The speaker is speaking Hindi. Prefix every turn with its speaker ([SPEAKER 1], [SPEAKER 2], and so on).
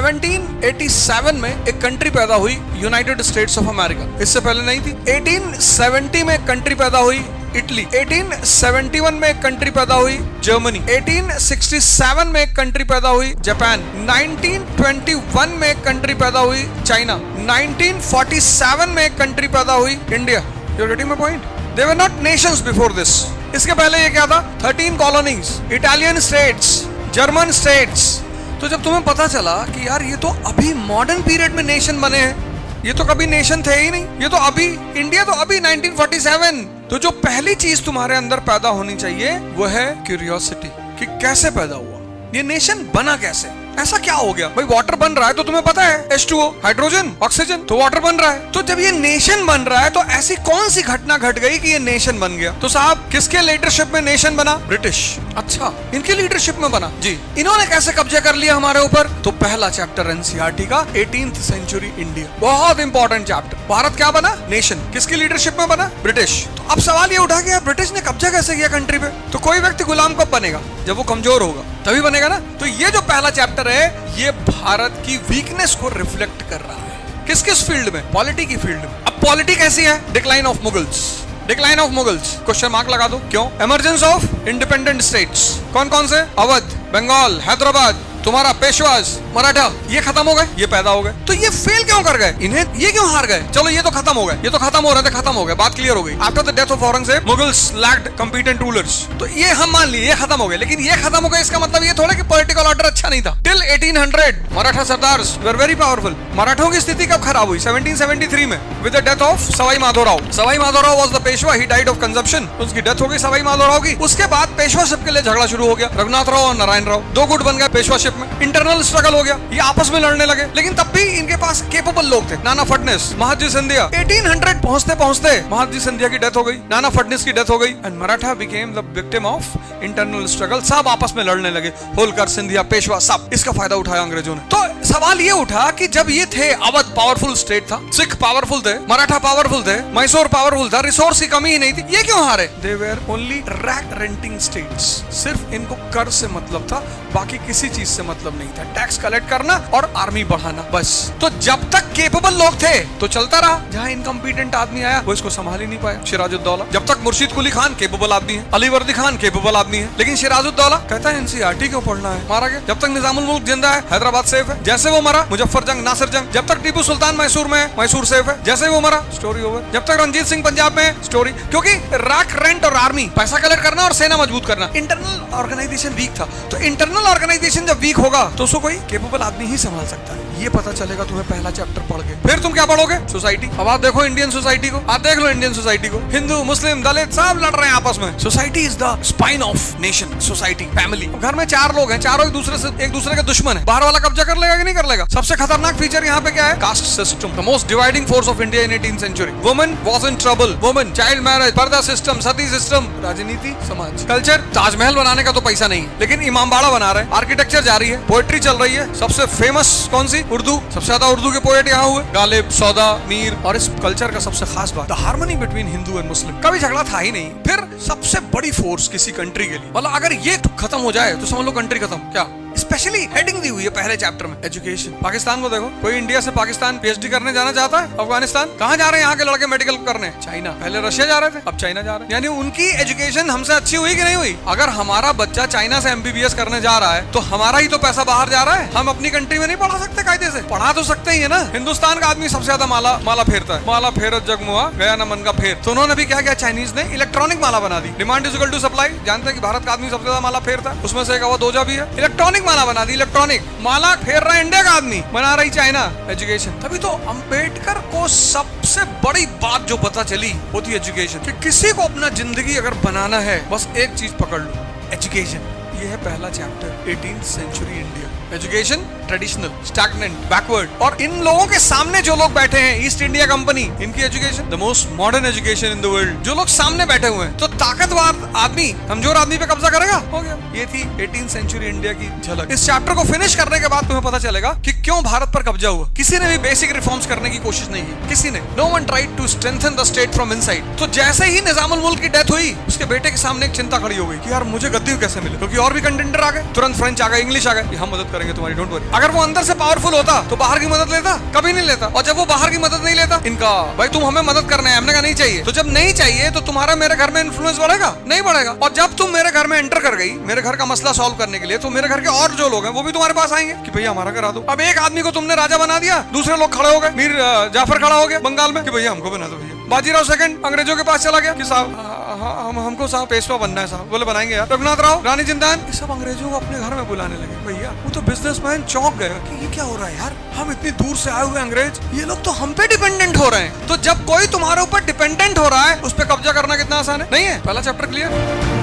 [SPEAKER 1] 1787 में एक कंट्री पैदा हुई, यूनाइटेड स्टेट्स ऑफ अमेरिका। इससे पहले नहीं थी। 1870 में एक कंट्री पैदा हुई, इटली। 1871 में एक कंट्री पैदा हुई, जर्मनी। 1867 में एक कंट्री पैदा हुई, जापान। 1921 में एक कंट्री पैदा हुई, चाइना। 1947 में एक कंट्री पैदा हुई, India. You are getting my point? They were not nations before this. इसके पहले ये क्या था? 13 colonies, Italian states, German states. तो जब तुम्हें पता चला कि यार ये तो अभी मॉडर्न पीरियड में नेशन बने हैं, ये तो कभी नेशन थे ही नहीं, ये तो अभी इंडिया तो अभी 1947। तो जो पहली चीज तुम्हारे अंदर पैदा होनी चाहिए वो है क्यूरियोसिटी, कि कैसे पैदा हुआ, ये नेशन बना कैसे, ऐसा क्या हो गया। भाई वाटर बन रहा है तो तुम्हें पता है, H2O, हाइड्रोजन, ऑक्सीजन, तो वाटर बन रहा है। तो जब ये नेशन बन रहा है तो ऐसी कौन सी घटना घट गई कि ये नेशन बन गया? तो साहब किसके लीडरशिप में नेशन बना? ब्रिटिश। अच्छा, इनके लीडरशिप में बना जी। इन्होंने कैसे कब्जा कर लिया हमारे ऊपर? तो पहला चैप्टर एनसीईआरटी का 18th सेंचुरी इंडिया, बहुत इंपॉर्टेंट चैप्टर। भारत क्या बना? नेशन। किसकी लीडरशिप में बना? ब्रिटिश। तो अब सवाल ये उठा कि ब्रिटिश ने कब्जा कैसे किया कंट्री पे? तो कोई व्यक्ति गुलाम कब बनेगा? जब वो कमजोर होगा तभी बनेगा ना। तो ये जो पहला चैप्टर है ये भारत की वीकनेस को रिफ्लेक्ट कर रहा है। किस किस फील्ड में? पॉलिटी की फील्ड में। अब पॉलिटी कैसी है? Decline of Mughals. Decline of Mughals, question mark लगा दो। क्यों? Emergence of independent states. कौन कौन से? अवध, बंगाल, हैदराबाद, तुम्हारा पेशवाज, मराठा, ये खत्म हो गए, ये पैदा हो गए। तो ये फेल क्यों कर गए? इन्हें ये क्यों हार गए? चलो ये तो खत्म हो गए, ये तो खत्म हो रहे थे, खत्म हो गए, बात क्लियर हो गई। After the death of Aurangzeb Mughals lacked competent rulers. तो ये हम मान लिए, ये खत्म हो गए। लेकिन ये खत्म हो गए इसका मतलब ये थोड़ा कि पॉलिटिकल ऑर्डर अच्छा नहीं था। Till 1800 Maratha sardars were very powerful. मराठों की स्थिति कब खराब हुई? 1773 में with the death of Sawai Madhorao. Sawai Madhorao was the Peshwa, he died of consumption. उसकी डेथ हो गई सवाई माधोराव की। उसके बाद पेशवाशिप के लिए झगड़ा शुरू हो गया। रघुनाथ राव और नारायण राव दो गुट बन गए पेशवाशिप में। इंटरनल स्ट्रगल हो गया, ये आपस में लड़ने लगे। लेकिन तब भी इनके पास केपेबल लोग थे। नाना फडणवीस, महादजी सिंधिया। 1800 पहुंचते पहुंचते महादजी सिंधिया की डेथ हो गई, नाना फडणवीस की डेथ हो गई, and Maratha became the victim of internal struggle. सब आपस में लड़ने लगे, होलकर, सिंधिया, पेशवा, सब। इसका फायदा उठाया अंग्रेजों ने। तो सवाल ये उठा कि जब ये थे, अवध पावरफुल स्टेट था, सिख पावरफुल थे, मराठा पावरफुल थे, मैसूर पावरफुल था, रिसोर्स की कमी ही नहीं थी, ये क्यों हारे? They were only rat renting states. सिर्फ इनको कर से मतलब था, बाकी किसी चीज से मतलब नहीं था। टैक्स कलेक्ट करना और आर्मी बढ़ाना, बस। तो जब तक केपेबल लोग थे तो चलता रहा। जहां इनकम्पिटेंट आदमी आया वो इसको संभाल ही नहीं पाया। सिराजुद्दौला, जब तक मुर्शिद कुली खान केपेबल आदमी है, अली वर्दी खान केपेबल आदमी है, लेकिन सिराजुद्दौला कहता है एनसीईआरटी क्यों पढ़ना है, मारा गया। जब तक निजामुल मुल्क जिंदा है, हैदराबाद सेफ है। जैसे वो मरा, मुजफ्फर जंग, नासिर जंग। जब तक टीपू सुल्तान मैसूर में है, मैसूर सेफ है। जैसे वो मरा, स्टोरी ओवर। जब तक रंजीत सिंह पंजाब में है, स्टोरी। क्योंकि रैक, रेंट और आर्मी, पैसा कलेक्ट करना और सेना मजबूत करना। इंटरनल ऑर्गेनाइजेशन वीक था। तो इंटरनल ऑर्गेनाइजेशन जब वीक होगा तो उसको कोई केपेबल आदमी ही संभाल सकता है। ये पता चलेगा तुम्हें पहला चैप्टर पढ़ के। फिर तुम क्या पढ़ोगे? सोसाइटी। अब आप देखो इंडियन सोसाइटी को, आप देख लो इंडियन सोसाइटी को। हिंदू, मुस्लिम, दलित सब लड़ रहे हैं आपस में। Society is the spine of nation. Society, family. घर में 4 लोग हैं, चारों एक दूसरे के दुश्मन है। बाहर वाला कब्जा कर लेगा कि नहीं कर लेगा? सबसे खतरनाक फीचर यहाँ पे क्या है? Caste system, the most dividing force of India in 18th century. Women was in trouble. Women, child marriage, purdah system, sati system, राजनीति, समाज, कल्चर। ताजमहल बनाने का तो पैसा नहीं है, लेकिन इमामबाड़ा बना रहे हैं। आर्किटेक्चर जारी है, पोएट्री चल रही है। सबसे फेमस कौन सी? उर्दू। सबसे ज्यादा उर्दू के पोएट यहाँ हुए, गालिब, सौदा, मीर। और इस कल्चर का सबसे खास बात, the harmony between Hindu and Muslim. कभी झगड़ा था ही नहीं। फिर सबसे बड़ी फोर्स किसी कंट्री के लिए, मतलब अगर ये खत्म हो जाए तो समझ लो कंट्री खत्म। क्या? स्पेशली हेडिंग दी हुई है पहले चैप्टर में, एजुकेशन। पाकिस्तान को देखो, कोई इंडिया से पाकिस्तान पीएचडी करने जाना चाहता है? अफगानिस्तान। कहाँ जा रहे हैं यहाँ के लड़के मेडिकल करने? चाइना। पहले रशिया जा रहे थे, अब चाइना जा रहे हैं। यानी उनकी एजुकेशन हमसे अच्छी हुई कि नहीं हुई? अगर हमारा बच्चा चाइना से एमबीबीएस करने जा रहा है तो हमारा ही तो पैसा बाहर जा रहा है। हम अपनी कंट्री में नहीं पढ़ा सकते कायदे से? पढ़ा तो सकते ही है ना। हिंदुस्तान का आदमी सबसे ज्यादा माला फेरता है। माला फेरत जगमुआ, गया ना मन का फेर। तो उन्होंने भी क्या किया? चाइनीज ने इलेक्ट्रॉनिक माला बना दी। Demand is equal to supply. जानते हैं कि भारत का आदमी सबसे ज्यादा माला फेरता है, उसमें से एक अवध ओझा भी है। इलेक्ट्रॉनिक माला बना दी। इलेक्ट्रॉनिक माला फेर रहा है इंडिया का आदमी, बना रही चाइना एजुकेशन। तभी तो अंबेडकर को सबसे बड़ी बात जो पता चली वो थी एजुकेशन। कि किसी को अपना जिंदगी अगर बनाना है बस एक चीज पकड़ लो, एजुकेशन। ये है पहला chapter, 18th century India. Education traditional, stagnant, backward. और इन लोगों के सामने जो लोग बैठे हैं, ईस्ट इंडिया कंपनी, इनकी education the most modern education in the world. जो लोग सामने बैठे हुए हैं, तो ताकतवर आदमी कमजोर आदमी पे कब्जा करेगा? हो गया। ये थी 18th सेंचुरी इंडिया की झलक। इस चैप्टर को फिनिश करने के बाद तुम्हें पता चलेगा कि क्यों भारत पर कब्जा हुआ? किसी ने भी बेसिक रिफॉर्म्स करने की कोशिश नहीं की, किसी ने। No one tried to strengthen the state from inside. तो जैसे ही निजामुल मुल्क की डेथ हुई, उसके बेटे के सामने एक चिंता खड़ी हो गई कि यार मुझे गद्दी कैसे मिले, क्योंकि और भी कंटेंडर आ गए, तुरंत फ्रेंच आ गए, इंग्लिश आ गए, हम मदद करेंगे तुम्हारी, डोंट वरी। अगर वो अंदर से पावरफुल होता तो बाहर की मदद लेता? कभी नहीं लेता। और जब वो बाहर की मदद नहीं लेता, इनका भाई तुम हमें मदद करना है, हमने कहा नहीं चाहिए। तो जब नहीं चाहिए तो तुम्हारा मेरे घर में इन्फ्लुएंस बढ़ेगा? नहीं बढ़ेगा। और जब तुम मेरे घर में एंटर कर गई, मेरे घर का मसला सॉल्व करने के लिए, तो मेरे घर के और जो लोग हैं वो भी तुम्हारे पास आएंगे कि भैया हमारा करा दो। अब एक आदमी को तुमने राजा बना दिया, दूसरे लोग खड़े हो गए, मीर जाफर खड़ा हो गया बंगाल में कि भैया हमको बना दो भैया। बाजीराव सेकंड अंग्रेजों के पास चला गया कि साहब हमको साहब पेशवा बनना है साहब। बोले बनाएंगे यार। रघुनाथ राव, रानी जिंदान, ये सब अंग्रेजों को अपने घर में बुलाने लगे। भैया वो तो बिजनेसमैन चौंक गया कि ये क्या हो रहा है यार, हम इतनी दूर से आए हुए अंग्रेज, ये लोग तो हम पे डिपेंडेंट हो रहे हैं। तो जब कोई तुम्हारे ऊपर डिपेंडेंट हो रहा है, उस पर कब्जा करना कितना आसान है? नहीं है। पहला चैप्टर क्लियर।